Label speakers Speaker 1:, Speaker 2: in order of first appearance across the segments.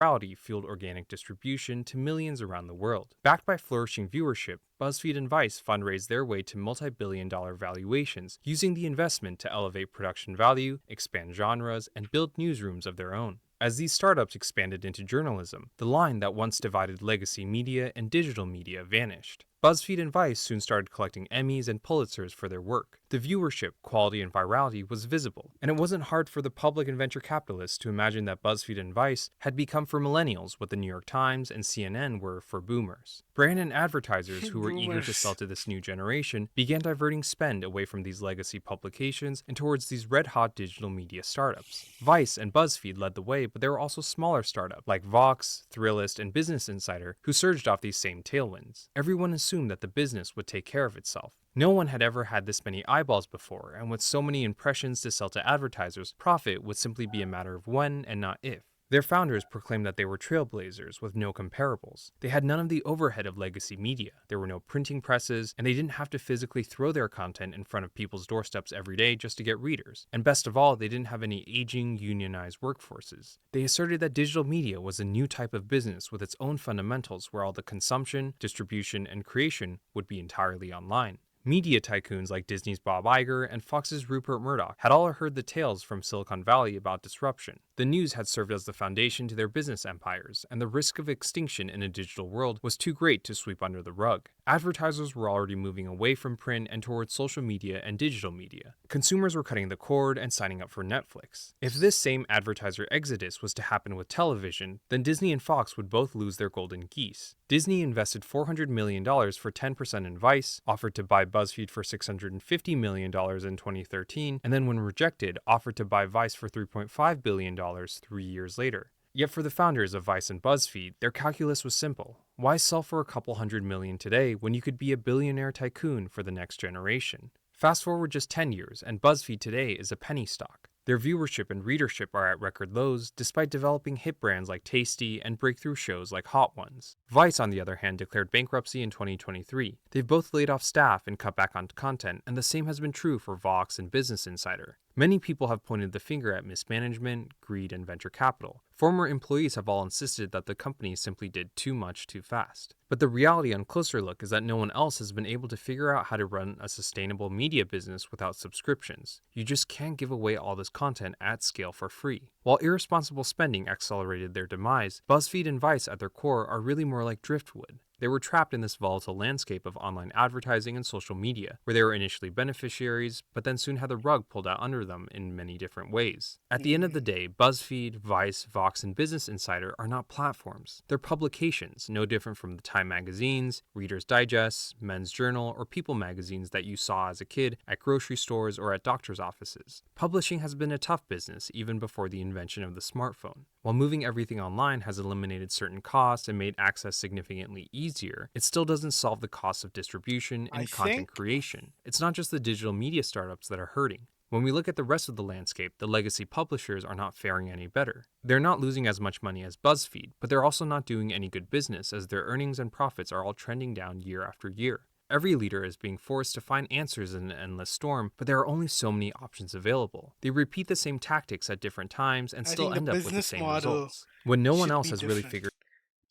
Speaker 1: virality fueled organic distribution to millions around the world. Backed by flourishing viewership, BuzzFeed and Vice fundraised their way to multi-billion-dollar valuations, using the investment to elevate production value, expand genres, and build newsrooms of their own. As these startups expanded into journalism, the line that once divided legacy media and digital media vanished. BuzzFeed and Vice soon started collecting Emmys and Pulitzers for their work. The viewership, quality, and virality was visible, and it wasn't hard for the public and venture capitalists to imagine that BuzzFeed and Vice had become for millennials what the New York Times and CNN were for boomers. Brand and advertisers who were eager to sell
Speaker 2: Boomers.
Speaker 1: to this new generation began diverting spend away from these legacy publications and towards these red-hot digital media startups. Vice and BuzzFeed led the way, but there were also smaller startups like Vox, Thrillist, and Business Insider who surged off these same tailwinds. Everyone assumed that the business would take care of itself. No one had ever had this many eyeballs before, and with so many impressions to sell to advertisers, profit would simply be a matter of when and not if. Their founders proclaimed that they were trailblazers with no comparables. They had none of the overhead of legacy media. There were no printing presses, and they didn't have to physically throw their content in front of people's doorsteps every day just to get readers. And best of all, they didn't have any aging, unionized workforces. They asserted that digital media was a new type of business with its own fundamentals where all the consumption, distribution, and creation would be entirely online. Media tycoons like Disney's Bob Iger and Fox's Rupert Murdoch had all heard the tales from Silicon Valley about disruption. The news had served as the foundation to their business empires, and the risk of extinction in a digital world was too great to sweep under the rug. Advertisers were already moving away from print and towards social media and digital media. Consumers were cutting the cord and signing up for Netflix. If this same advertiser exodus was to happen with television, then Disney and Fox would both lose their golden geese. Disney invested $400 million for 10% in Vice, offered to buy BuzzFeed for $650 million in 2013, and then when rejected, offered to buy Vice for $3.5 billion 3 years later. Yet for the founders of Vice and BuzzFeed, their calculus was simple. Why sell for a couple hundred million today when you could be a billionaire tycoon for the next generation? Fast forward just 10 years, and BuzzFeed today is a penny stock. Their viewership and readership are at record lows, despite developing hit brands like Tasty and breakthrough shows like Hot Ones. Vice, on the other hand, declared bankruptcy in 2023. They've both laid off staff and cut back on content, and the same has been true for Vox and Business Insider. Many people have pointed the finger at mismanagement, greed, and venture capital. Former employees have all insisted that the company simply did too much too fast. But the reality on closer look is that no one else has been able to figure out how to run a sustainable media business without subscriptions. You just can't give away all this content at scale for free. While irresponsible spending accelerated their demise, BuzzFeed and Vice at their core are really more like driftwood. They were trapped in this volatile landscape of online advertising and social media, where they were initially beneficiaries, but then soon had the rug pulled out under them in many different ways. At the end of the day, BuzzFeed, Vice, Vox, and Business Insider are not platforms. They're publications, no different from the Time magazines, Reader's Digest, Men's Journal, or People magazines that you saw as a kid at grocery stores or at doctor's offices. Publishing has been a tough business even before the invention of the smartphone. While moving everything online has eliminated certain costs and made access significantly easier, it still doesn't solve the costs of distribution
Speaker 2: I
Speaker 1: and content
Speaker 2: think
Speaker 1: creation. It's not just the digital media startups that are hurting. When we look at the rest of the landscape, the legacy publishers are not faring any better. They're not losing as much money as BuzzFeed, but they're also not doing any good business as their earnings and profits are all trending down year after year. Every leader is being forced to find answers in an endless storm, but there are only so many options available. They repeat the same tactics at different times and
Speaker 2: I
Speaker 1: still
Speaker 2: think the
Speaker 1: end up with the
Speaker 2: business
Speaker 1: same
Speaker 2: model
Speaker 1: results. When no one
Speaker 2: should
Speaker 1: else
Speaker 2: be
Speaker 1: has really
Speaker 2: different.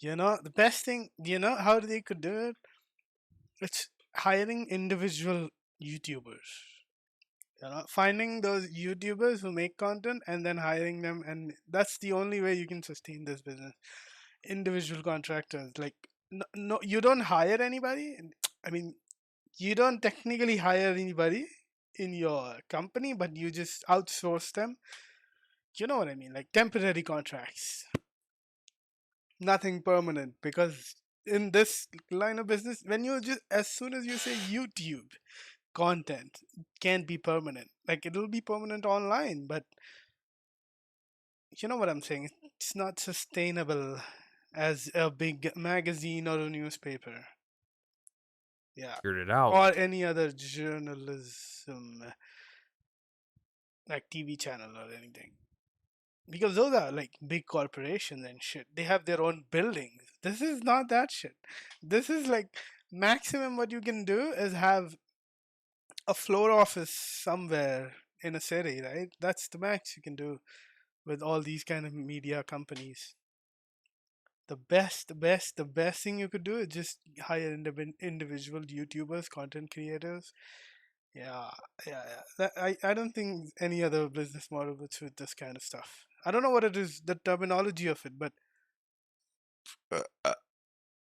Speaker 1: figured
Speaker 2: The best thing, how they could do it? It's hiring individual YouTubers. Finding those YouTubers who make content and then hiring them, and that's the only way you can sustain this business. Individual contractors, like no, you don't hire anybody. I mean, you don't technically hire anybody in your company, but you just outsource them. You know what I mean? Like temporary contracts, nothing permanent. Because in this line of business, when you just as soon as you say YouTube content can't be permanent, like it'll be permanent online, but you know what I'm saying? It's not sustainable as a big magazine or a newspaper. Yeah.
Speaker 1: it out,
Speaker 2: Or any other journalism, like TV channel or anything. Because those are like big corporations and shit. They have their own buildings. This is not that shit. This is like maximum what you can do is have a floor office somewhere in a city, right? That's the max you can do with all these kind of media companies. The best thing you could do is just hire individual YouTubers, content creators. Yeah, yeah. I don't think any other business model would suit this kind of stuff. I don't know what it is, the terminology of it, but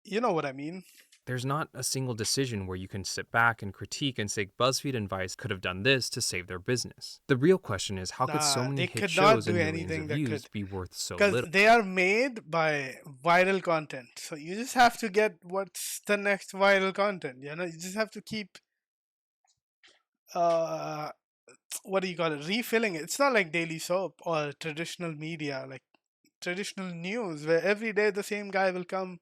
Speaker 2: you know what I mean.
Speaker 1: There's not a single decision where you can sit back and critique and say BuzzFeed and Vice could have done this to save their business. The real question is, how could so
Speaker 2: Nah,
Speaker 1: many
Speaker 2: they
Speaker 1: hit
Speaker 2: could not
Speaker 1: shows
Speaker 2: do
Speaker 1: and millions
Speaker 2: anything
Speaker 1: of
Speaker 2: that
Speaker 1: views
Speaker 2: could,
Speaker 1: be worth so
Speaker 2: because
Speaker 1: little?
Speaker 2: they are made by viral content. So you just have to get what's the next viral content. You just have to keep uh what do you call it, refilling it. It's not like daily soap or traditional media, like traditional news, where every day the same guy will come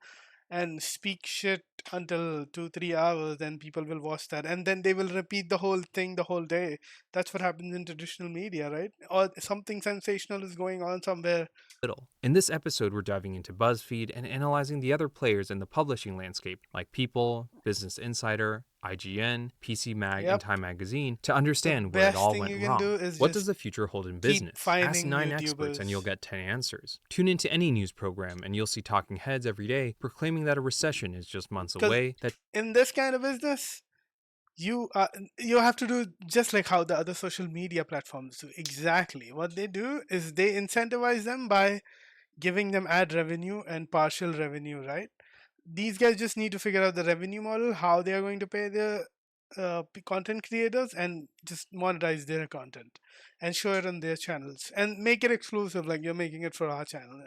Speaker 2: and speak shit until 2 3 hours, then people will watch that and then they will repeat the whole thing the whole day. That's what happens in traditional media, right? Or something sensational is going on somewhere.
Speaker 1: Little. In this episode, we're diving into BuzzFeed and analyzing the other players in the publishing landscape, like People, Business Insider, IGN, PC Mag, and
Speaker 2: Yep.
Speaker 1: Time Magazine, to
Speaker 2: The
Speaker 1: understand where it
Speaker 2: best
Speaker 1: all
Speaker 2: thing
Speaker 1: went
Speaker 2: you can do
Speaker 1: wrong.
Speaker 2: is
Speaker 1: What does
Speaker 2: just
Speaker 1: the future hold in
Speaker 2: keep
Speaker 1: business? Ask
Speaker 2: finding
Speaker 1: 9 experts and you'll
Speaker 2: YouTubers.
Speaker 1: get 10 answers. Tune into any news program and you'll see talking heads every day proclaiming that a recession is just months
Speaker 2: Because
Speaker 1: away, that
Speaker 2: in this kind of business, you have to do just like how the other social media platforms do. Exactly what they do is they incentivize them by giving them ad revenue and partial revenue, right? These guys just need to figure out the revenue model, how they are going to pay their content creators, and just monetize their content and show it on their channels and make it exclusive, like you're making it for our channel,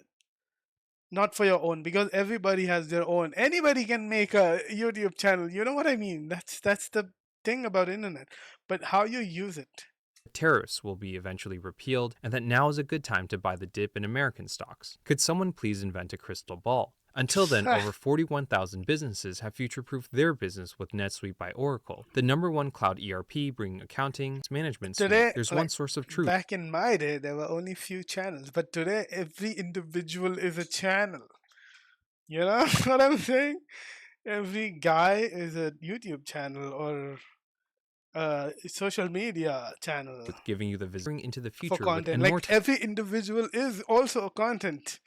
Speaker 2: not for your own, because everybody has their own. Anybody can make a YouTube channel. You know what I mean? That's the thing about internet, but how you use it.
Speaker 1: tariffs will be eventually repealed and that now is a good time to buy the dip in American stocks. Could someone please invent a crystal ball? Until then, over 41,000 businesses have future-proofed their business with NetSuite by Oracle, the #1 cloud ERP bringing accounting management suite.
Speaker 2: Today,
Speaker 1: There's one
Speaker 2: like
Speaker 1: source of truth.
Speaker 2: back in my day, there were only few channels, but today every individual is a channel. You know what I'm saying? Every guy is a YouTube channel or a social media channel
Speaker 1: With giving you the visibility into the
Speaker 2: for
Speaker 1: future with
Speaker 2: content.
Speaker 1: and more
Speaker 2: Like every individual is also a content.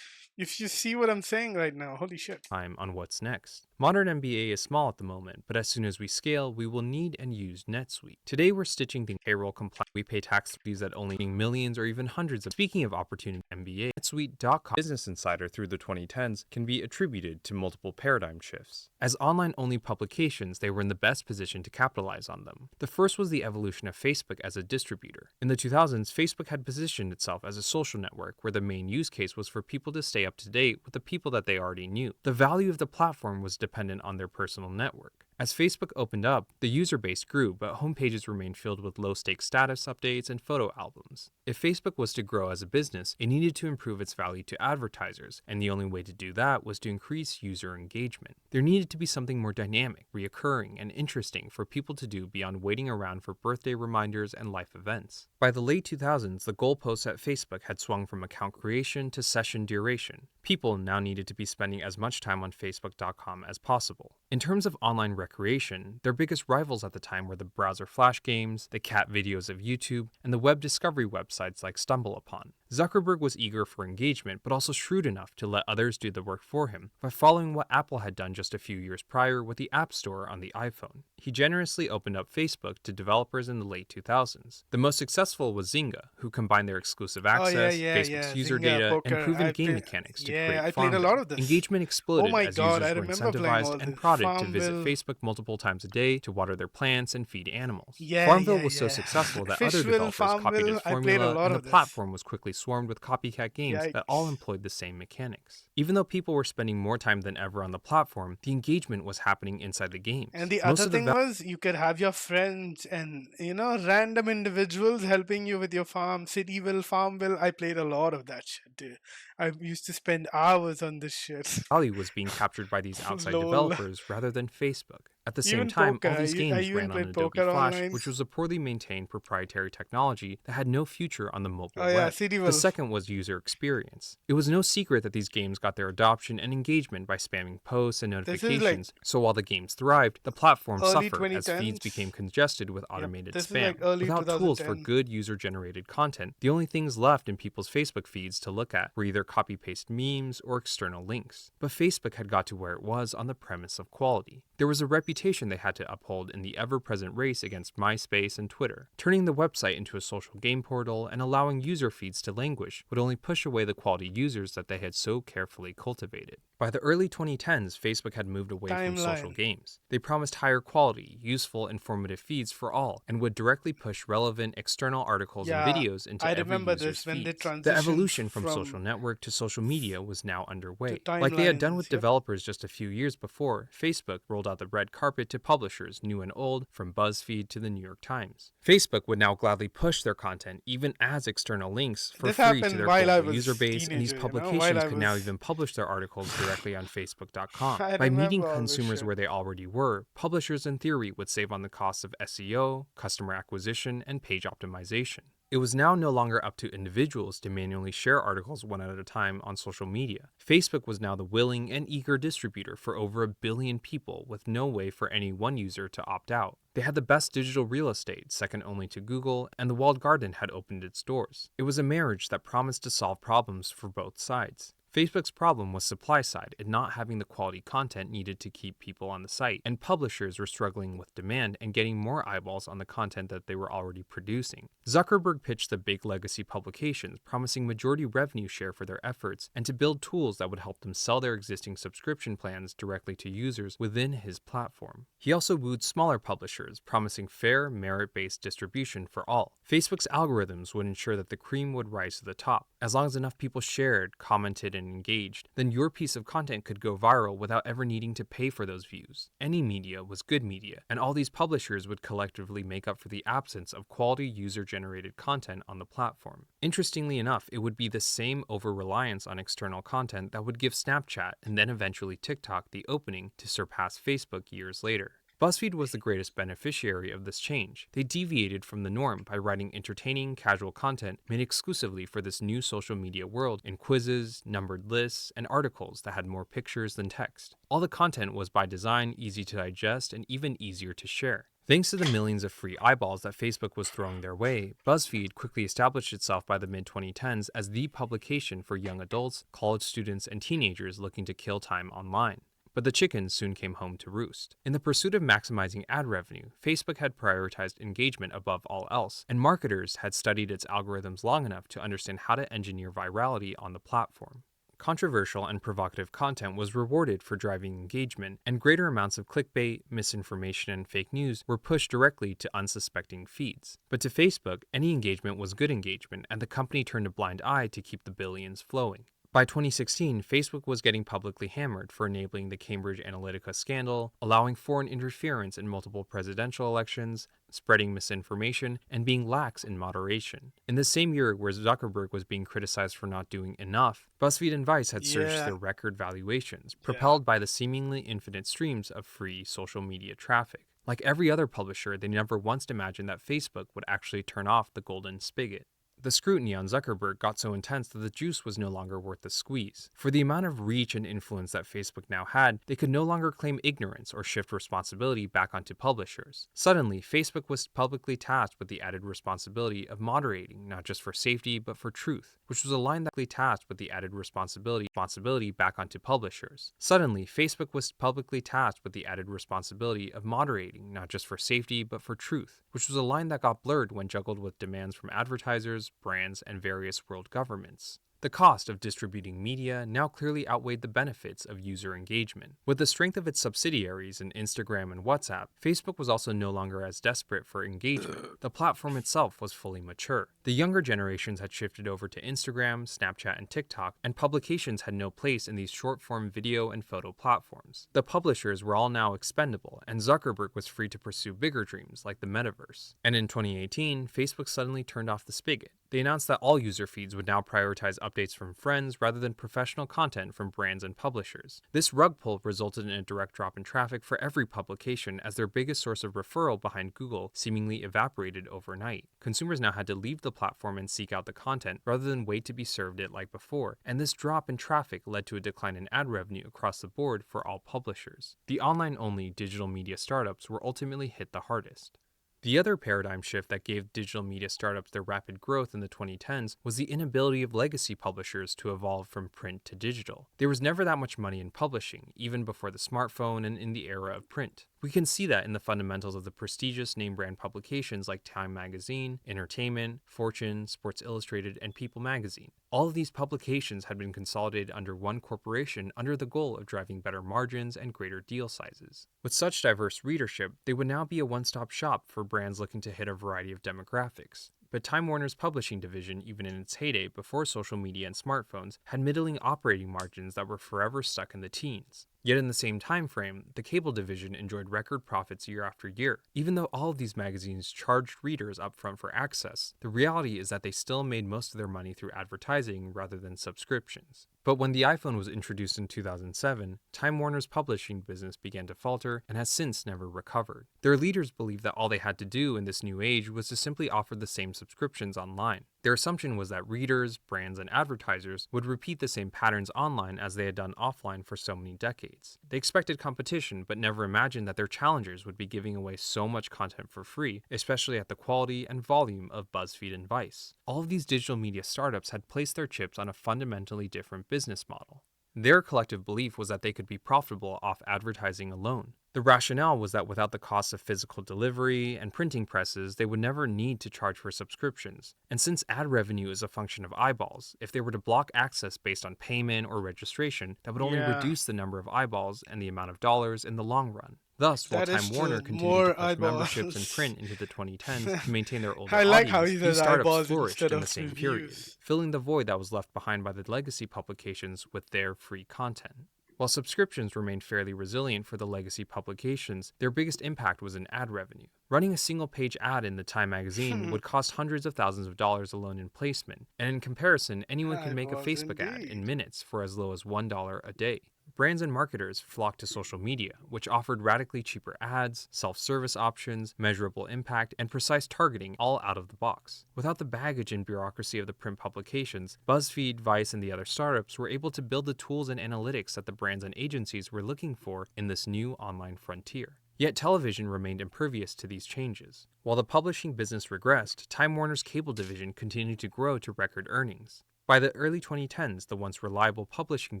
Speaker 2: If you see what I'm saying right now, holy shit.
Speaker 1: time on what's next. Modern MBA is small at the moment, but as soon as we scale, we will need and use NetSuite. Today, we're stitching the payroll compliance. We pay tax fees that only being millions or even hundreds of. Speaking of opportunity, MBA, NetSuite.com Business Insider through the 2010s can be attributed to multiple paradigm shifts. As online-only publications, they were in the best position to capitalize on them. The first was the evolution of Facebook as a distributor. In the 2000s, Facebook had positioned itself as a social network where the main use case was for people to stay up to date with the people that they already knew. The value of the platform was dependent on their personal network. As Facebook opened up, the user base grew, but homepages remained filled with low-stakes status updates and photo albums. If Facebook was to grow as a business, it needed to improve its value to advertisers, and the only way to do that was to increase user engagement. There needed to be something more dynamic, reoccurring, and interesting for people to do beyond waiting around for birthday reminders and life events. By the late 2000s, the goalposts at Facebook had swung from account creation to session duration. People now needed to be spending as much time on Facebook.com as possible. In terms of online recreation, their biggest rivals at the time were the browser flash games, the cat videos of YouTube, and the web discovery websites like StumbleUpon. Zuckerberg was eager for engagement, but also shrewd enough to let others do the work for him by following what Apple had done just a few years prior with the App Store on the iPhone. He generously opened up Facebook to developers in the late 2000s. The most successful was Zynga, who combined their exclusive
Speaker 2: Oh yeah,
Speaker 1: access,
Speaker 2: yeah,
Speaker 1: Facebook's
Speaker 2: yeah.
Speaker 1: user
Speaker 2: Zynga
Speaker 1: data, and
Speaker 2: poker.
Speaker 1: proven game mechanics to
Speaker 2: Yeah,
Speaker 1: create
Speaker 2: I played a lot
Speaker 1: Farmville.
Speaker 2: of this.
Speaker 1: Engagement
Speaker 2: Oh
Speaker 1: exploded
Speaker 2: my
Speaker 1: as
Speaker 2: god, I
Speaker 1: users were
Speaker 2: remember playing
Speaker 1: incentivized
Speaker 2: all
Speaker 1: and
Speaker 2: this.
Speaker 1: prodded to visit
Speaker 2: Farmville.
Speaker 1: Facebook multiple times a day to water their plants and feed animals.
Speaker 2: Yeah,
Speaker 1: Farmville
Speaker 2: yeah,
Speaker 1: was so
Speaker 2: yeah.
Speaker 1: successful that other
Speaker 2: Fishville,
Speaker 1: developers copied
Speaker 2: Farmville.
Speaker 1: its
Speaker 2: I played a
Speaker 1: formula,
Speaker 2: lot
Speaker 1: and the
Speaker 2: of this.
Speaker 1: platform was quickly swarmed with copycat games that all
Speaker 2: Yikes.
Speaker 1: employed the same mechanics. Even though people were spending more time than ever on the platform, the engagement was happening inside the
Speaker 2: And
Speaker 1: games.
Speaker 2: the
Speaker 1: Most
Speaker 2: other
Speaker 1: of the
Speaker 2: thing was you could have your friends and random individuals helping you with your farm. Cityville, Farmville. I played a lot of that shit, dude. I used to spend hours on this shit.
Speaker 1: value was being captured by these outside
Speaker 2: Lol.
Speaker 1: developers rather than Facebook. At the same
Speaker 2: Even
Speaker 1: time,
Speaker 2: poker.
Speaker 1: all these
Speaker 2: I
Speaker 1: games
Speaker 2: even
Speaker 1: ran on
Speaker 2: played
Speaker 1: Adobe
Speaker 2: poker
Speaker 1: Flash,
Speaker 2: online.
Speaker 1: which was a poorly maintained proprietary technology that had no future on the
Speaker 2: Oh
Speaker 1: mobile
Speaker 2: yeah,
Speaker 1: web.
Speaker 2: City
Speaker 1: The
Speaker 2: Wolf.
Speaker 1: second was user experience. It was no secret that these games got their adoption and engagement by spamming posts and
Speaker 2: This is like
Speaker 1: notifications, so while the games thrived, the platform
Speaker 2: early
Speaker 1: suffered as feeds
Speaker 2: 2010s.
Speaker 1: became congested with
Speaker 2: Yep,
Speaker 1: automated
Speaker 2: this is like
Speaker 1: spam.
Speaker 2: early
Speaker 1: Without tools for
Speaker 2: 2010.
Speaker 1: good user generated content, the only things left in people's Facebook feeds to look at were either copy paste memes or external links. But Facebook had got to where it was on the premise of quality. There was a reputation they had to uphold in the ever present race against MySpace and Twitter. Turning the website into a social game portal and allowing user feeds to languish would only push away the quality users that they had so carefully cultivated. By the early 2010s, Facebook had moved away from social
Speaker 2: Timeline.
Speaker 1: games. They promised higher quality, useful, informative feeds for all, and would directly push relevant external articles and
Speaker 2: Yeah,
Speaker 1: videos into
Speaker 2: I
Speaker 1: every
Speaker 2: remember
Speaker 1: user's
Speaker 2: this when they
Speaker 1: feeds. The
Speaker 2: transitioned
Speaker 1: evolution from
Speaker 2: from
Speaker 1: social network to social media was now
Speaker 2: to
Speaker 1: underway. Like they had done with
Speaker 2: timelines. Yep.
Speaker 1: developers just a few years before, Facebook rolled out the red carpet to publishers, new and old, from BuzzFeed to the New York Times. Facebook would now gladly push their content, even as external links, for
Speaker 2: This
Speaker 1: free to
Speaker 2: happened
Speaker 1: their
Speaker 2: while I
Speaker 1: global user
Speaker 2: was
Speaker 1: base, and these
Speaker 2: teenager, while
Speaker 1: publications
Speaker 2: I
Speaker 1: could now
Speaker 2: was
Speaker 1: even publish their articles directly on Facebook.com.
Speaker 2: I
Speaker 1: By meeting
Speaker 2: remember all this
Speaker 1: consumers
Speaker 2: shit.
Speaker 1: where they already were, publishers in theory would save on the costs of SEO, customer acquisition, and page optimization. It was now no longer up to individuals to manually share articles one at a time on social media. Facebook was now the willing and eager distributor for over 1 billion people with no way for any one user to opt out. They had the best digital real estate, second only to Google, and the walled garden had opened its doors. It was a marriage that promised to solve problems for both sides. Facebook's problem was supply side and not having the quality content needed to keep people on the site, and publishers were struggling with demand and getting more eyeballs on the content that they were already producing. Zuckerberg pitched the big legacy publications, promising majority revenue share for their efforts and to build tools that would help them sell their existing subscription plans directly to users within his platform. He also wooed smaller publishers, promising fair, merit-based distribution for all. Facebook's algorithms would ensure that the cream would rise to the top. As long as enough people shared, commented, and engaged, then your piece of content could go viral without ever needing to pay for those views. Any media was good media, and all these publishers would collectively make up for the absence of quality user-generated content on the platform. Interestingly enough, it would be the same over-reliance on external content that would give Snapchat and then eventually TikTok the opening to surpass Facebook years later. BuzzFeed was the greatest beneficiary of this change. They deviated from the norm by writing entertaining, casual content made exclusively for this new social media world in quizzes, numbered lists, and articles that had more pictures than text. All the content was by design easy to digest and even easier to share. Thanks to the millions of free eyeballs that Facebook was throwing their way, BuzzFeed quickly established itself by the mid-2010s as the publication for young adults, college students, and teenagers looking to kill time online. But the chickens soon came home to roost. In the pursuit of maximizing ad revenue, Facebook had prioritized engagement above all else, and marketers had studied its algorithms long enough to understand how to engineer virality on the platform. Controversial and provocative content was rewarded for driving engagement, and greater amounts of clickbait, misinformation, and fake news were pushed directly to unsuspecting feeds. But to Facebook, any engagement was good engagement, and the company turned a blind eye to keep the billions flowing. By 2016, Facebook was getting publicly hammered for enabling the Cambridge Analytica scandal, allowing foreign interference in multiple presidential elections, spreading misinformation, and being lax in moderation. In the same year where Zuckerberg was being criticized for not doing enough, BuzzFeed and Vice had surged
Speaker 2: Yeah,
Speaker 1: their record valuations,
Speaker 2: yeah.
Speaker 1: propelled by the seemingly infinite streams of free social media traffic. Like every other publisher, they never once imagined that Facebook would actually turn off the golden spigot. The scrutiny on Zuckerberg got so intense that the juice was no longer worth the squeeze. For the amount of reach and influence that Facebook now had, they could no longer claim ignorance or shift responsibility back onto publishers. Suddenly, Facebook was publicly tasked with the added responsibility of moderating, not just for safety, but for truth, which was a line that tasked with the added responsibility back onto publishers. Suddenly, Facebook was publicly tasked with the added responsibility of moderating, not just for safety, but for truth, which was a line that got blurred when juggled with demands from advertisers, brands, and various world governments. The cost of distributing media now clearly outweighed the benefits of user engagement. With the strength of its subsidiaries in Instagram and WhatsApp, Facebook was also no longer as desperate for engagement. The platform itself was fully mature. The younger generations had shifted over to Instagram, Snapchat, and TikTok, and publications had no place in these short form video and photo platforms. The publishers were all now expendable, and Zuckerberg was free to pursue bigger dreams like the metaverse. And in 2018, Facebook suddenly turned off the spigot. They announced that all user feeds would now prioritize updates from friends rather than professional content from brands and publishers. This rug pull resulted in a direct drop in traffic for every publication, as their biggest source of referral behind Google seemingly evaporated overnight. Consumers now had to leave the platform and seek out the content rather than wait to be served it like before, and this drop in traffic led to a decline in ad revenue across the board for all publishers. The online-only digital media startups were ultimately hit the hardest. The other paradigm shift that gave digital media startups their rapid growth in the 2010s was the inability of legacy publishers to evolve from print to digital. There was never that much money in publishing, even before the smartphone and in the era of print. We can see that in the fundamentals of the prestigious name brand publications like Time Magazine, Entertainment, Fortune, Sports Illustrated, and People Magazine. All of these publications had been consolidated under one corporation under the goal of driving better margins and greater deal sizes. With such diverse readership, they would now be a one-stop shop for brands looking to hit a variety of demographics. But Time Warner's publishing division, even in its heyday before social media and smartphones, had middling operating margins that were forever stuck in the teens. Yet in the same time frame, the cable division enjoyed record profits year after year. Even though all of these magazines charged readers upfront for access, the reality is that they still made most of their money through advertising rather than subscriptions. But when the iPhone was introduced in 2007, Time Warner's publishing business began to falter and has since never recovered. Their leaders believed that all they had to do in this new age was to simply offer the same subscriptions online. Their assumption was that readers, brands, and advertisers would repeat the same patterns online as they had done offline for so many decades. They expected competition, but never imagined that their challengers would be giving away so much content for free, especially at the quality and volume of BuzzFeed and Vice. All of these digital media startups had placed their chips on a fundamentally different business model. Their collective belief was that they could be profitable off advertising alone. The rationale was that without the costs of physical delivery and printing presses, they would never need to charge for subscriptions. And since ad revenue is a function of eyeballs, if they were to block access based on payment or registration, that would only
Speaker 2: Yeah,
Speaker 1: reduce the number of eyeballs and the amount of dollars in the long run. Thus, while
Speaker 2: that is
Speaker 1: Time
Speaker 2: true.
Speaker 1: Warner continued to
Speaker 2: More
Speaker 1: push memberships and
Speaker 2: eyeballs.
Speaker 1: print into the 2010s to maintain their older
Speaker 2: I like how
Speaker 1: audience,
Speaker 2: he says
Speaker 1: these startups
Speaker 2: eyeballs
Speaker 1: flourished
Speaker 2: instead
Speaker 1: in the
Speaker 2: of
Speaker 1: same period,
Speaker 2: reviews.
Speaker 1: filling the void that was left behind by the legacy publications with their free content. While subscriptions remained fairly resilient for the legacy publications, their biggest impact was in ad revenue. Running a single page ad in the Time magazine would cost hundreds of thousands of dollars alone in placement, and in comparison, anyone could make a
Speaker 2: Eyeballs
Speaker 1: Facebook ad
Speaker 2: indeed.
Speaker 1: in minutes for as low as $1 a day. Brands and marketers flocked to social media, which offered radically cheaper ads, self-service options, measurable impact, and precise targeting all out of the box. Without the baggage and bureaucracy of the print publications, BuzzFeed, Vice, and the other startups were able to build the tools and analytics that the brands and agencies were looking for in this new online frontier. Yet television remained impervious to these changes. While the publishing business regressed, Time Warner's cable division continued to grow to record earnings. By the early 2010s, the once reliable publishing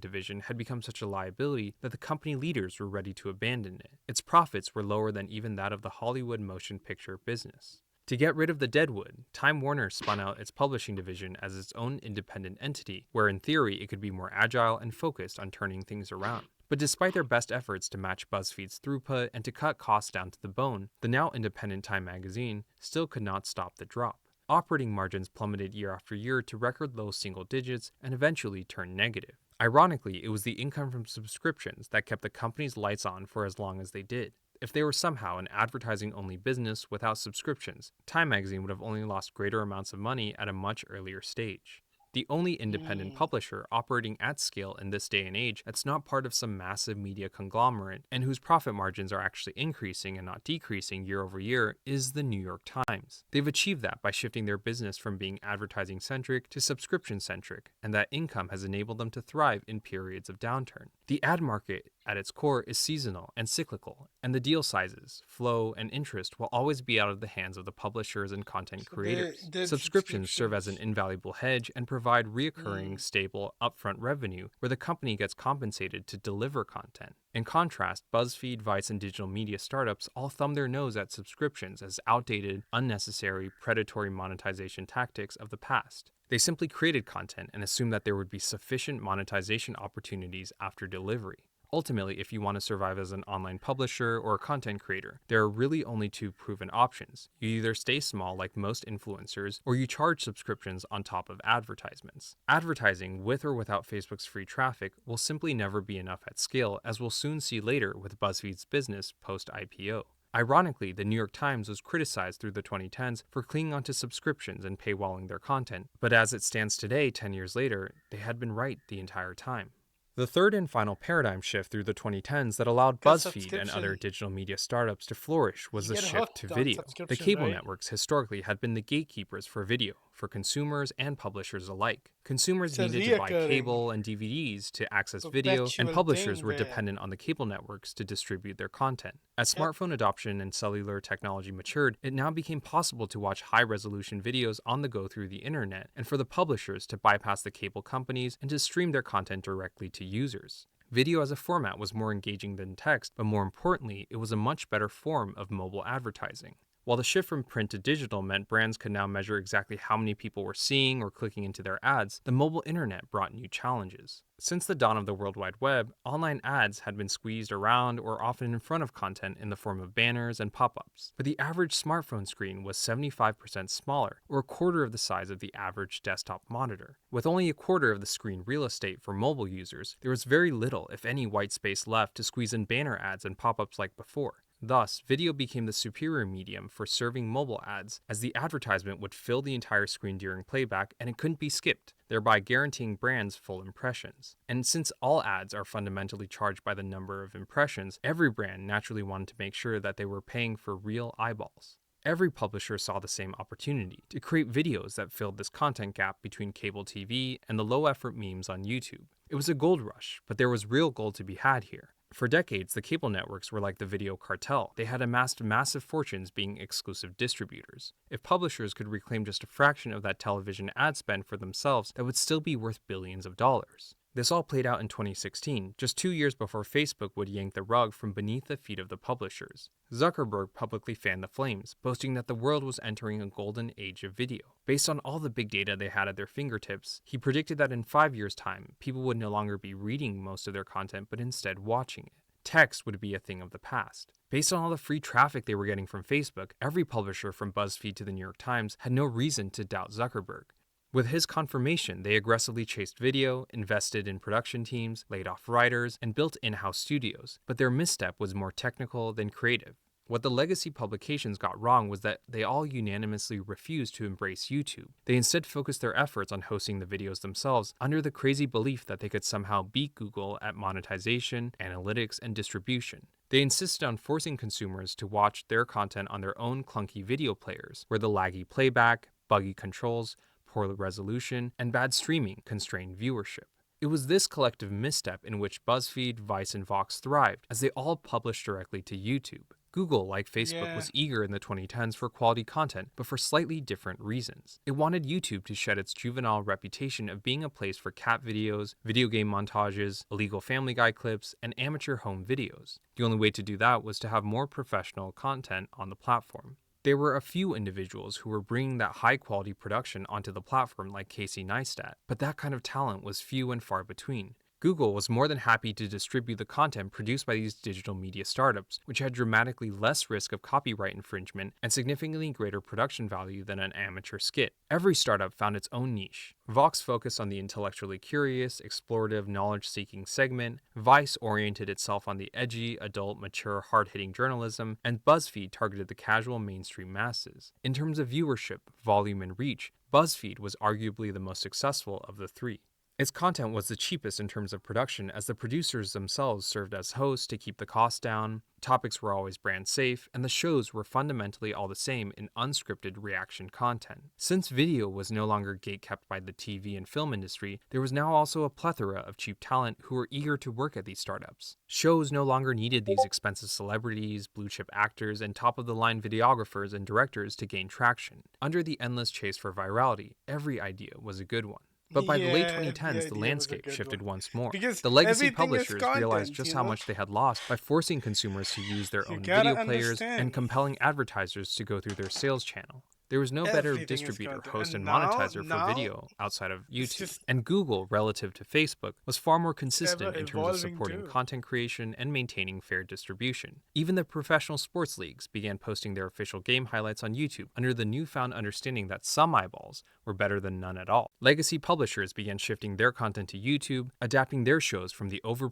Speaker 1: division had become such a liability that the company leaders were ready to abandon it. Its profits were lower than even that of the Hollywood motion picture business. To get rid of the deadwood, Time Warner spun out its publishing division as its own independent entity, where in theory it could be more agile and focused on turning things around. But despite their best efforts to match BuzzFeed's throughput and to cut costs down to the bone, the now independent Time magazine still could not stop the drop. Operating margins plummeted year after year to record low single digits and eventually turned negative. Ironically, it was the income from subscriptions that kept the company's lights on for as long as they did. If they were somehow an advertising only business without subscriptions, Time magazine would have only lost greater amounts of money at a much earlier stage. The only independent
Speaker 2: Hmm.
Speaker 1: publisher operating at scale in this day and age that's not part of some massive media conglomerate and whose profit margins are actually increasing and not decreasing year over year is the New York Times. They've achieved that by shifting their business from being advertising centric to subscription centric, and that income has enabled them to thrive in periods of downturn. The ad market at its core is seasonal and cyclical, and the deal sizes, flow, and interest will always be out of the hands of the publishers and content
Speaker 2: So they
Speaker 1: creators.
Speaker 2: did
Speaker 1: Subscriptions serve as an
Speaker 2: subscriptions.
Speaker 1: invaluable hedge and provide
Speaker 2: Hmm.
Speaker 1: reoccurring, stable, upfront revenue where the company gets compensated to deliver content. In contrast, BuzzFeed, Vice, and digital media startups all thumb their nose at subscriptions as outdated, unnecessary, predatory monetization tactics of the past. They simply created content and assumed that there would be sufficient monetization opportunities after delivery. Ultimately, if you want to survive as an online publisher or a content creator, there are really only two proven options. You either stay small like most influencers, or you charge subscriptions on top of advertisements. Advertising, with or without Facebook's free traffic, will simply never be enough at scale, as we'll soon see later with BuzzFeed's business post IPO. Ironically, the New York Times was criticized through the 2010s for clinging onto subscriptions and paywalling their content, but as it stands today, 10 years later, they had been right the entire time. The third and final paradigm shift through the 2010s that allowed
Speaker 2: Because
Speaker 1: BuzzFeed and other
Speaker 2: subscription,
Speaker 1: digital media startups to flourish was
Speaker 2: you
Speaker 1: the
Speaker 2: get
Speaker 1: shift to
Speaker 2: hooked on
Speaker 1: video. The
Speaker 2: subscription,
Speaker 1: cable
Speaker 2: right?
Speaker 1: networks historically had been the gatekeepers for video, for consumers and publishers alike. Consumers
Speaker 2: It's a
Speaker 1: needed to buy
Speaker 2: reoccurring,
Speaker 1: cable and DVDs to access video, and
Speaker 2: perpetual
Speaker 1: publishers
Speaker 2: thing
Speaker 1: were
Speaker 2: there.
Speaker 1: dependent on the cable networks to distribute their content. As
Speaker 2: Yep.
Speaker 1: smartphone adoption and cellular technology matured, it now became possible to watch high resolution videos on the go through the internet, and for the publishers to bypass the cable companies and to stream their content directly to users. Video as a format was more engaging than text, but more importantly, it was a much better form of mobile advertising. While the shift from print to digital meant brands could now measure exactly how many people were seeing or clicking into their ads, the mobile internet brought new challenges. Since the dawn of the World Wide Web, online ads had been squeezed around or often in front of content in the form of banners and pop ups. But the average smartphone screen was 75% smaller, or a quarter of the size of the average desktop monitor. With only a quarter of the screen real estate for mobile users, there was very little, if any, white space left to squeeze in banner ads and pop ups like before. Thus, video became the superior medium for serving mobile ads, as the advertisement would fill the entire screen during playback and it couldn't be skipped, thereby guaranteeing brands full impressions. And since all ads are fundamentally charged by the number of impressions, every brand naturally wanted to make sure that they were paying for real eyeballs. Every publisher saw the same opportunity to create videos that filled this content gap between cable TV and the low effort memes on YouTube. It was a gold rush, but there was real gold to be had here. For decades, the cable networks were like the video cartel. They had amassed massive fortunes being exclusive distributors. If publishers could reclaim just a fraction of that television ad spend for themselves, that would still be worth billions of dollars. This all played out in 2016, just 2 years before Facebook would yank the rug from beneath the feet of the publishers. Zuckerberg publicly fanned the flames, boasting that the world was entering a golden age of video. Based on all the big data they had at their fingertips, he predicted that in 5 years' time, people would no longer be reading most of their content but instead watching it. Text would be a thing of the past. Based on all the free traffic they were getting from Facebook, every publisher from BuzzFeed to the New York Times had no reason to doubt Zuckerberg. With his confirmation, they aggressively chased video, invested in production teams, laid off writers, and built in-house studios, but their misstep was more technical than creative. What the legacy publications got wrong was that they all unanimously refused to embrace YouTube. They instead focused their efforts on hosting the videos themselves under the crazy belief that they could somehow beat Google at monetization, analytics, and distribution. They insisted on forcing consumers to watch their content on their own clunky video players, where the laggy playback, buggy controls, poor resolution, and bad streaming constrained viewership. It was this collective misstep in which BuzzFeed, Vice, and Vox thrived, as they all published directly to YouTube. Google, like Facebook,
Speaker 2: Yeah.
Speaker 1: was eager in the 2010s for quality content, but for slightly different reasons. It wanted YouTube to shed its juvenile reputation of being a place for cat videos, video game montages, illegal Family Guy clips, and amateur home videos. The only way to do that was to have more professional content on the platform. There were a few individuals who were bringing that high quality production onto the platform, like Casey Neistat, but that kind of talent was few and far between. Google was more than happy to distribute the content produced by these digital media startups, which had dramatically less risk of copyright infringement and significantly greater production value than an amateur skit. Every startup found its own niche. Vox focused on the intellectually curious, explorative, knowledge-seeking segment, Vice oriented itself on the edgy, adult, mature, hard-hitting journalism, and BuzzFeed targeted the casual mainstream masses. In terms of viewership, volume, and reach, BuzzFeed was arguably the most successful of the three. Its content was the cheapest in terms of production, as the producers themselves served as hosts to keep the costs down, topics were always brand safe, and the shows were fundamentally all the same in unscripted reaction content. Since video was no longer gatekept by the TV and film industry, there was now also a plethora of cheap talent who were eager to work at these startups. Shows no longer needed these expensive celebrities, blue chip actors, and top of the line videographers and directors to gain traction. Under the endless chase for virality, every idea was a good one. But by the late
Speaker 2: Yeah, every
Speaker 1: 2010s, the
Speaker 2: idea was a
Speaker 1: landscape
Speaker 2: good
Speaker 1: shifted
Speaker 2: one.
Speaker 1: once more.
Speaker 2: Because
Speaker 1: The legacy
Speaker 2: everything is
Speaker 1: publishers realized
Speaker 2: content,
Speaker 1: just
Speaker 2: you
Speaker 1: how
Speaker 2: know?
Speaker 1: much they had lost by forcing consumers to use their
Speaker 2: You
Speaker 1: own
Speaker 2: gotta
Speaker 1: video players and
Speaker 2: understand.
Speaker 1: compelling advertisers to go through their sales channel. There was no better
Speaker 2: Everything is
Speaker 1: distributor,
Speaker 2: content.
Speaker 1: host,
Speaker 2: And
Speaker 1: and
Speaker 2: now,
Speaker 1: monetizer for video outside of
Speaker 2: it's
Speaker 1: YouTube.
Speaker 2: just
Speaker 1: And Google, relative to Facebook, was far more
Speaker 2: ever
Speaker 1: consistent in terms of
Speaker 2: evolving
Speaker 1: supporting
Speaker 2: too.
Speaker 1: content creation and maintaining fair distribution. Even the professional sports leagues began posting their official game highlights on YouTube under the newfound understanding that some eyeballs were better than none at all. Legacy publishers began shifting their content to YouTube, adapting their shows from the over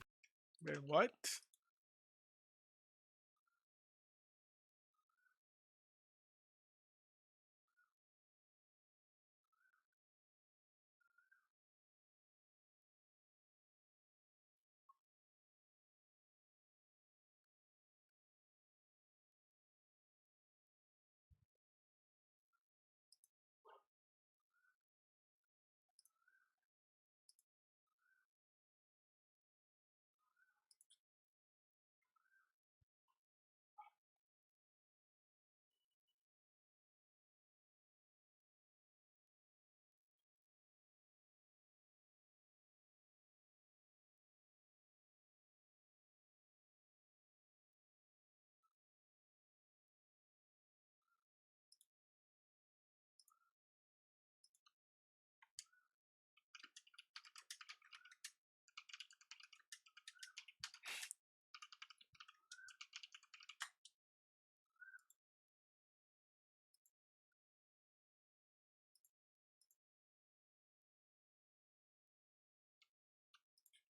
Speaker 2: Wait, what?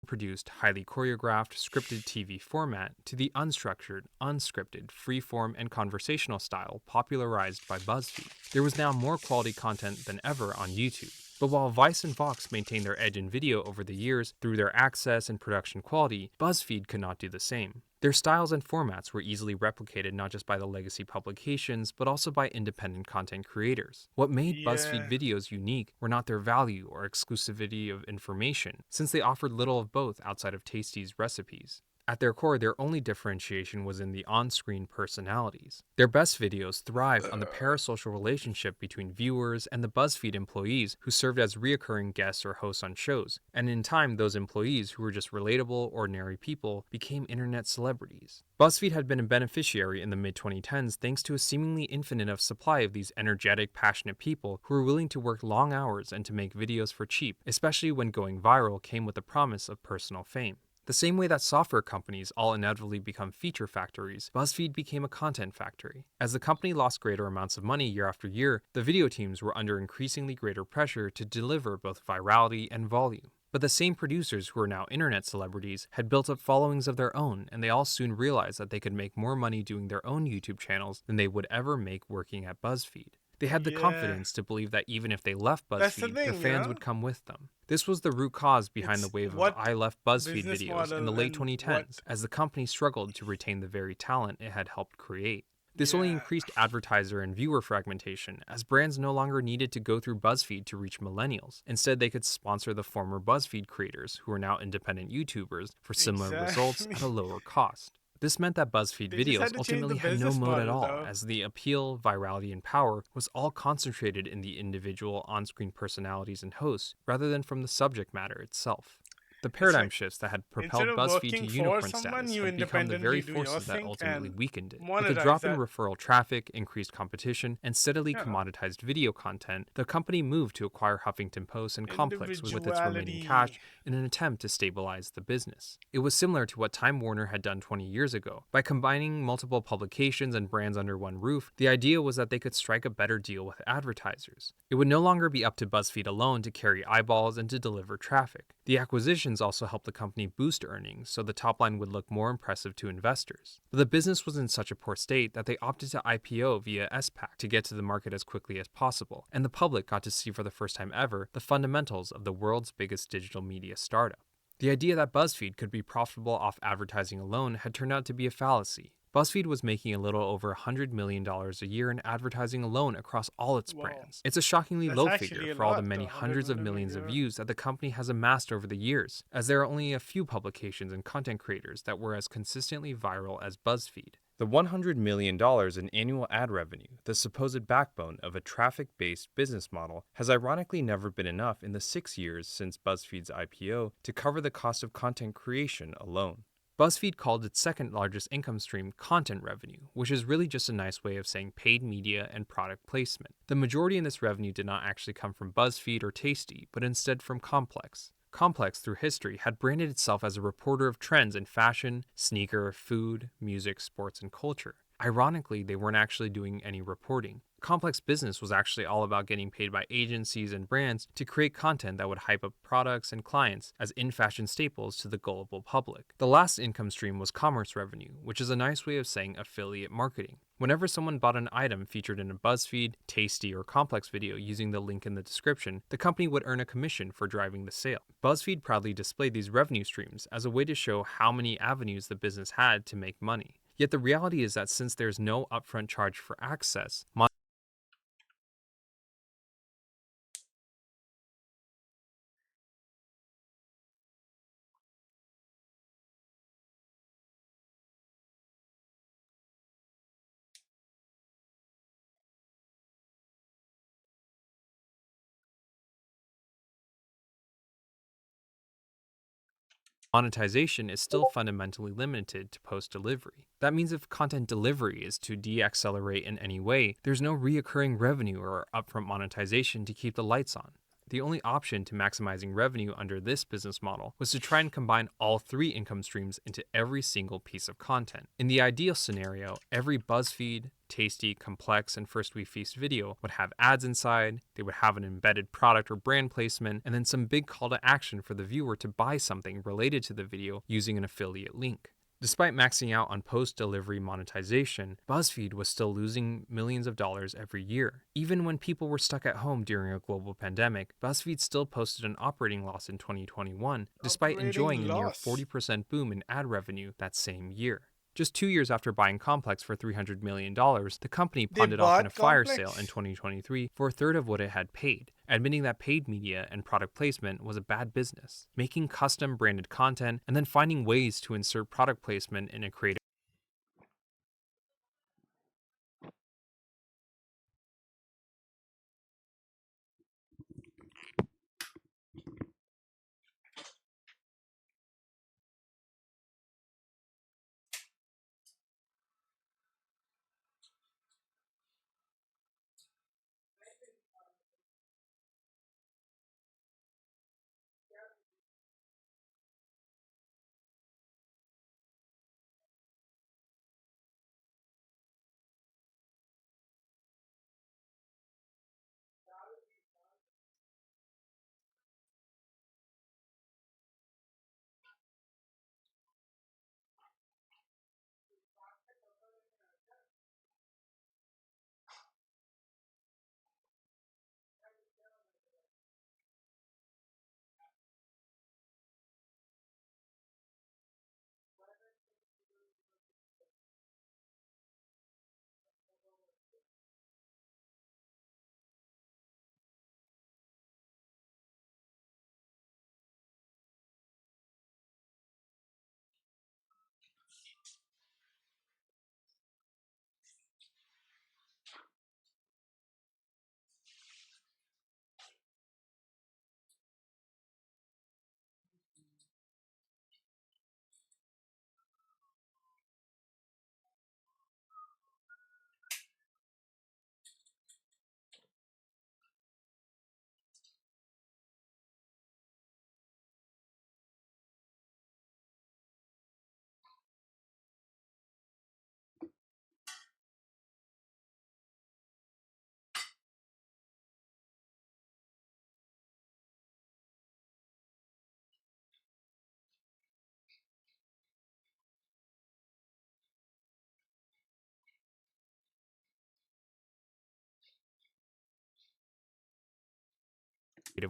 Speaker 1: produced, highly choreographed, scripted TV format to the unstructured, unscripted, freeform, and conversational style popularized by BuzzFeed. There was now more quality content than ever on YouTube. But while Vice and Vox maintained their edge in video over the years through their access and production quality, BuzzFeed could not do the same. Their styles and formats were easily replicated not just by the legacy publications, but also by independent content creators. What made BuzzFeed
Speaker 2: Yeah.
Speaker 1: videos unique were not their value or exclusivity of information, since they offered little of both outside of Tasty's recipes. At their core, their only differentiation was in the on screen personalities. Their best videos thrived on the parasocial relationship between viewers and the BuzzFeed employees who served as reoccurring guests or hosts on shows, and in time, those employees who were just relatable, ordinary people became internet celebrities. BuzzFeed had been a beneficiary in the mid 2010s thanks to a seemingly infinite of supply of these energetic, passionate people who were willing to work long hours and to make videos for cheap, especially when going viral came with the promise of personal fame. The same way that software companies all inevitably become feature factories, BuzzFeed became a content factory. As the company lost greater amounts of money year after year, the video teams were under increasingly greater pressure to deliver both virality and volume. But the same producers who are now internet celebrities had built up followings of their own, and they all soon realized that they could make more money doing their own YouTube channels than they would ever make working at BuzzFeed. They had the
Speaker 2: Yeah.
Speaker 1: confidence to believe that even if they left
Speaker 2: That's the
Speaker 1: BuzzFeed, their
Speaker 2: thing,
Speaker 1: fans would come with them. This was the root cause behind the
Speaker 2: It's
Speaker 1: wave of
Speaker 2: what
Speaker 1: I Left BuzzFeed
Speaker 2: business
Speaker 1: videos in
Speaker 2: model
Speaker 1: the late
Speaker 2: and what
Speaker 1: 2010s, as the company struggled to retain the very talent it had helped create. This only
Speaker 2: yeah.
Speaker 1: increased advertiser and viewer fragmentation, as brands no longer needed to go through BuzzFeed to reach millennials. Instead, they could sponsor the former BuzzFeed creators, who are now independent YouTubers, for similar results
Speaker 2: Exactly.
Speaker 1: at a lower cost. This meant that BuzzFeed
Speaker 2: They just
Speaker 1: videos
Speaker 2: had to change the
Speaker 1: ultimately had no
Speaker 2: business
Speaker 1: moat at
Speaker 2: model
Speaker 1: all,
Speaker 2: though.
Speaker 1: as the appeal, virality, and power was all concentrated in the individual on screen personalities and hosts, rather than from the subject matter itself. The
Speaker 2: It's
Speaker 1: paradigm
Speaker 2: like
Speaker 1: shifts that had
Speaker 2: instead
Speaker 1: propelled
Speaker 2: of
Speaker 1: BuzzFeed to
Speaker 2: working for
Speaker 1: unicorn
Speaker 2: someone,
Speaker 1: status
Speaker 2: you
Speaker 1: had become the very
Speaker 2: independently do your
Speaker 1: forces that
Speaker 2: thing
Speaker 1: ultimately
Speaker 2: and
Speaker 1: weakened it. With a
Speaker 2: monetize
Speaker 1: drop in
Speaker 2: that.
Speaker 1: referral traffic, increased competition, and steadily
Speaker 2: Yeah.
Speaker 1: commoditized video content, the company moved to acquire Huffington Post and Complex with its remaining cash
Speaker 2: Individuality.
Speaker 1: in an attempt to stabilize the business. It was similar to what Time Warner had done 20 years ago. By combining multiple publications and brands under one roof, the idea was that they could strike a better deal with advertisers. It would no longer be up to BuzzFeed alone to carry eyeballs and to deliver traffic. The acquisitions also helped the company boost earnings, so the top line would look more impressive to investors. But the business was in such a poor state that they opted to IPO via SPAC to get to the market as quickly as possible, and the public got to see for the first time ever the fundamentals of the world's biggest digital media startup. The idea that BuzzFeed could be profitable off advertising alone had turned out to be a fallacy. BuzzFeed was making a little over $100 million a year in advertising alone across all its
Speaker 2: Wow.
Speaker 1: brands. It's a shockingly
Speaker 2: That's
Speaker 1: low figure
Speaker 2: actually a
Speaker 1: for all the
Speaker 2: lot,
Speaker 1: many
Speaker 2: 100
Speaker 1: hundreds of
Speaker 2: million a
Speaker 1: millions of
Speaker 2: year.
Speaker 1: views that the company has amassed over the years, as there are only a few publications and content creators that were as consistently viral as BuzzFeed. The $100 million in annual ad revenue, the supposed backbone of a traffic based business model, has ironically never been enough in the 6 years since BuzzFeed's IPO to cover the cost of content creation alone. BuzzFeed called its second largest income stream content revenue, which is really just a nice way of saying paid media and product placement. The majority in this revenue did not actually come from BuzzFeed or Tasty, but instead from Complex. Complex, through history, had branded itself as a reporter of trends in fashion, sneaker, food, music, sports, and culture. Ironically, they weren't actually doing any reporting. Complex business was actually all about getting paid by agencies and brands to create content that would hype up products and clients as in fashion staples to the gullible public. The last income stream was commerce revenue, which is a nice way of saying affiliate marketing. Whenever someone bought an item featured in a BuzzFeed, Tasty, or Complex video using the link in the description, the company would earn a commission for driving the sale. BuzzFeed proudly displayed these revenue streams as a way to show how many avenues the business had to make money. Yet the reality is that since there's no upfront charge for access, monetization is still fundamentally limited to post delivery. That means if content delivery is to deaccelerate in any way, there's no reoccurring revenue or upfront monetization to keep the lights on. The only option to maximizing revenue under this business model was to try and combine all three income streams into every single piece of content. In the ideal scenario, every BuzzFeed, Tasty, Complex, and First We Feast video would have ads inside, they would have an embedded product or brand placement, and then some big call to action for the viewer to buy something related to the video using an affiliate link. Despite maxing out on post delivery monetization, BuzzFeed was still losing millions of dollars every year. Even when people were stuck at home during a global pandemic, BuzzFeed still posted an operating loss in 2021, despite
Speaker 2: Operating
Speaker 1: enjoying a near
Speaker 2: loss.
Speaker 1: 40% boom in ad revenue that same year. Just 2 years after buying Complex for $300 million, the company
Speaker 2: They
Speaker 1: pawned it off in a
Speaker 2: bought
Speaker 1: fire sale in
Speaker 2: Complex.
Speaker 1: 2023 for a third of what it had paid, admitting that paid media and product placement was a bad business. Making custom branded content and then finding ways to insert product placement in a creative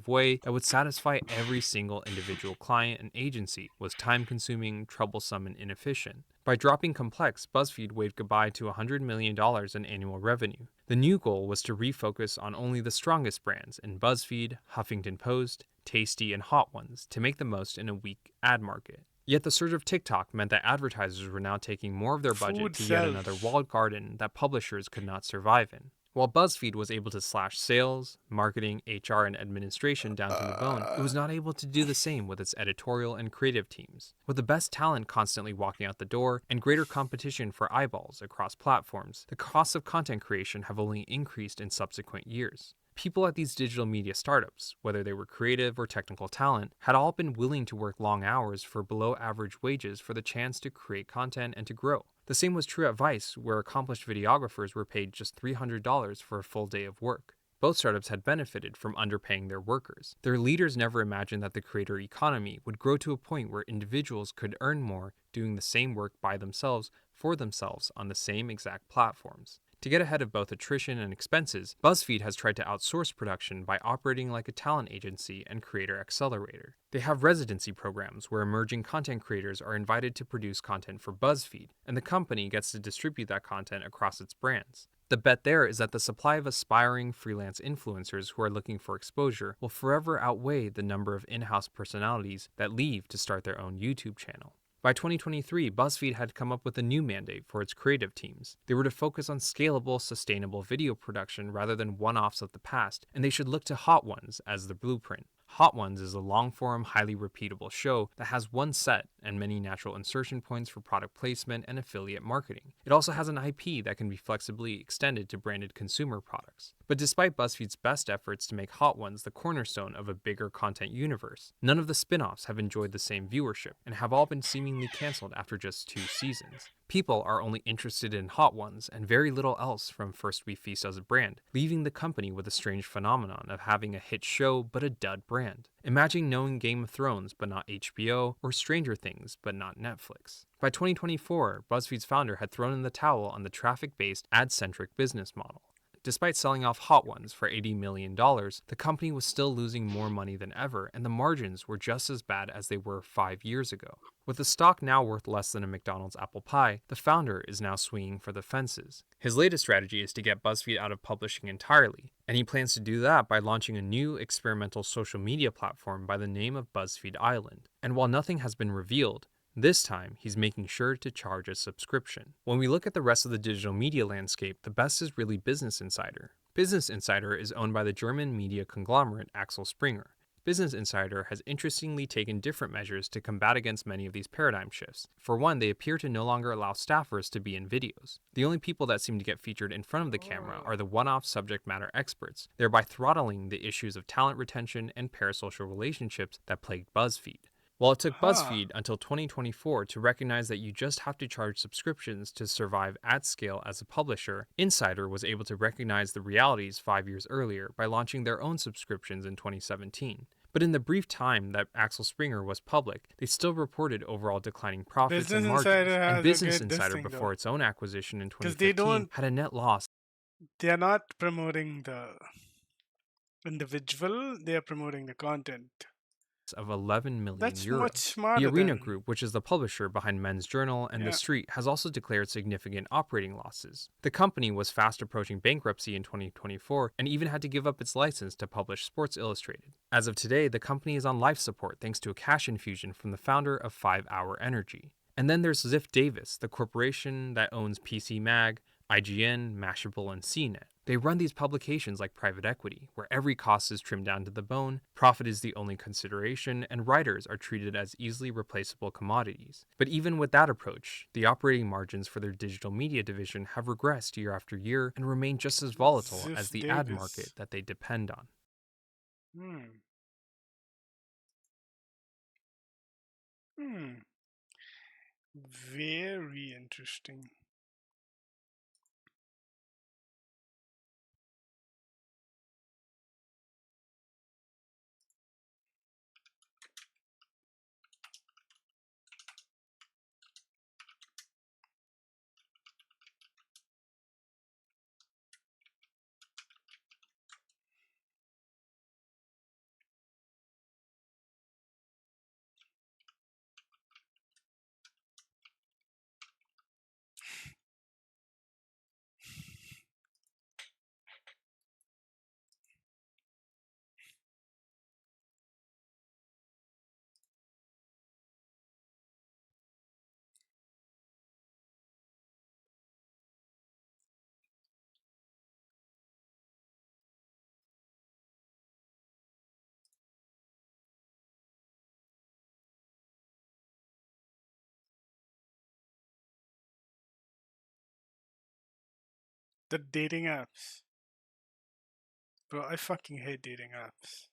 Speaker 1: way that would satisfy every single individual client and agency was time consuming, troublesome, and inefficient. By dropping Complex, BuzzFeed waved goodbye to $100 million in annual revenue. The new goal was to refocus on only the strongest brands in BuzzFeed, Huffington Post, Tasty, and Hot Ones to make the most in a weak ad market. Yet the surge of TikTok meant that advertisers were now taking more of their budget
Speaker 2: Food
Speaker 1: to yet another
Speaker 2: sells.
Speaker 1: walled garden that publishers could not survive in. While BuzzFeed was able to slash sales, marketing, HR, and administration down to the bone, it was
Speaker 2: Uh,
Speaker 1: not able to do the same with its editorial and creative teams. With the best talent constantly walking out the door and greater competition for eyeballs across platforms, the costs of content creation have only increased in subsequent years. People at these digital media startups, whether they were creative or technical talent, had all been willing to work long hours for below average wages for the chance to create content and to grow. The same was true at Vice, where accomplished videographers were paid just $300 for a full day of work. Both startups had benefited from underpaying their workers. Their leaders never imagined that the creator economy would grow to a point where individuals could earn more doing the same work by themselves for themselves on the same exact platforms. To get ahead of both attrition and expenses, BuzzFeed has tried to outsource production by operating like a talent agency and creator accelerator. They have residency programs where emerging content creators are invited to produce content for BuzzFeed, and the company gets to distribute that content across its brands. The bet there is that the supply of aspiring freelance influencers who are looking for exposure will forever outweigh the number of in house personalities that leave to start their own YouTube channel. By 2023, BuzzFeed had come up with a new mandate for its creative teams. They were to focus on scalable, sustainable video production rather than one offs of the past, and they should look to Hot Ones as the blueprint. Hot Ones is a long form, highly repeatable show that has one set and many natural insertion points for product placement and affiliate marketing. It also has an IP that can be flexibly extended to branded consumer products. But despite BuzzFeed's best efforts to make Hot Ones the cornerstone of a bigger content universe, none of the spin offs have enjoyed the same viewership and have all been seemingly canceled after just 2 seasons. People are only interested in Hot Ones and very little else from First We Feast as a brand, leaving the company with a strange phenomenon of having a hit show but a dud brand. Imagine knowing Game of Thrones but not HBO, or Stranger Things but not Netflix. By 2024, BuzzFeed's founder had thrown in the towel on the traffic based, ad centric business model. Despite selling off Hot Ones for $80 million, the company was still losing more money than ever, and the margins were just as bad as they were 5 years ago. With the stock now worth less than a McDonald's apple pie, the founder is now swinging for the fences. His latest strategy is to get BuzzFeed out of publishing entirely, and he plans to do that by launching a new experimental social media platform by the name of BuzzFeed Island. And while nothing has been revealed, this time, he's making sure to charge a subscription. When we look at the rest of the digital media landscape, the best is really Business Insider. Business Insider is owned by the German media conglomerate Axel Springer. Business Insider has interestingly taken different measures to combat against many of these paradigm shifts. For one, they appear to no longer allow staffers to be in videos. The only people that seem to get featured in front of the camera are the one-off subject matter experts, thereby throttling the issues of talent retention and parasocial relationships that plagued BuzzFeed. While it took
Speaker 2: huh.
Speaker 1: BuzzFeed until 2024 to recognize that you just have to charge subscriptions to survive at scale as a publisher, Insider was able to recognize the realities 5 years earlier by launching their own subscriptions in 2017. But in the brief time that Axel Springer was public, they still reported overall declining profits and
Speaker 2: Business
Speaker 1: margins,
Speaker 2: Insider
Speaker 1: and
Speaker 2: has a
Speaker 1: Business
Speaker 2: good this
Speaker 1: Insider,
Speaker 2: thing though,
Speaker 1: before its own acquisition in
Speaker 2: because they
Speaker 1: 2015,
Speaker 2: don't,
Speaker 1: had a net loss
Speaker 2: they are not promoting the individual, they are promoting the content.
Speaker 1: of 11 million
Speaker 2: That's much
Speaker 1: euro. The
Speaker 2: smarter
Speaker 1: Arena
Speaker 2: than,
Speaker 1: Group, which is the publisher behind Men's Journal and The
Speaker 2: yeah.
Speaker 1: Street, has also declared significant operating losses. The company was fast approaching bankruptcy in 2024 and even had to give up its license to publish Sports Illustrated. As of today, the company is on life support thanks to a cash infusion from the founder of 5 Hour Energy. And then there's Ziff Davis, the corporation that owns PC Mag, IGN, Mashable, and CNET. They run these publications like private equity, where every cost is trimmed down to the bone, profit is the only consideration, and writers are treated as easily replaceable commodities. But even with that approach, the operating margins for their digital media division have regressed year after year and remain just as volatile
Speaker 2: Ziff
Speaker 1: as the ad market
Speaker 2: Davis.
Speaker 1: that they depend on.
Speaker 2: Hmm. Hmm. Very interesting. The dating apps. Bro, I fucking hate dating apps.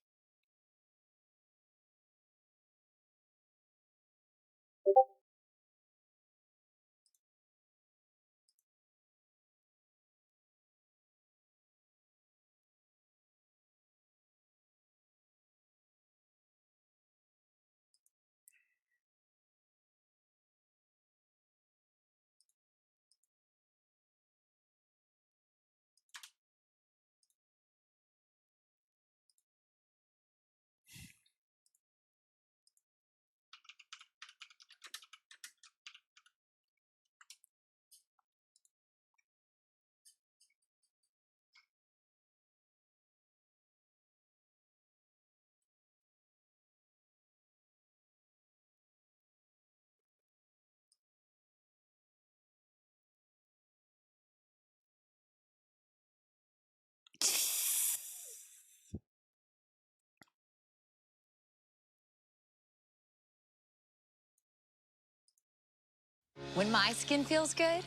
Speaker 3: When my skin feels good,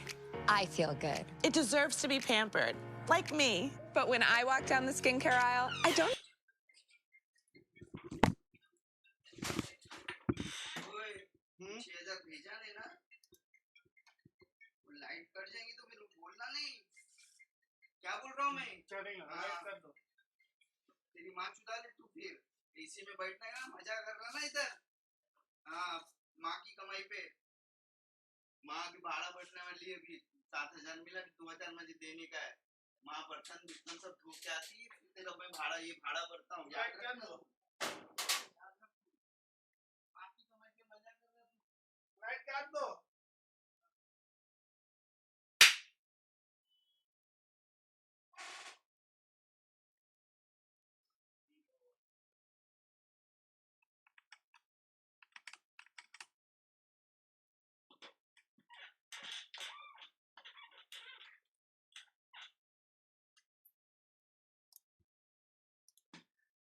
Speaker 3: I feel good.
Speaker 4: It deserves to be pampered, like me.
Speaker 5: But when I walk down the skincare aisle, I don't.
Speaker 6: Light cut जाएंगी तो फिर बोलना नहीं क्या बोल रहा हूँ मैं
Speaker 2: चलेगा, लाइट कर दो।
Speaker 6: तेरी माँ चुदा ले तू फिर एसी में बैठना है ना मजा कर रहा ना इधर हाँ माँ की कमाई पे माँ की भाड़ा बैठने वाली है अभी 7,000 मिला 2,000 मुझे देने का है माँ बर्तन बिस्तर सब धो के आती है फिर तेरा मैं भाड़ा ये भाड़ा भरता हूँ याद रखना माँ की कमाई पे मजा कर रहा तू लाइट काट दो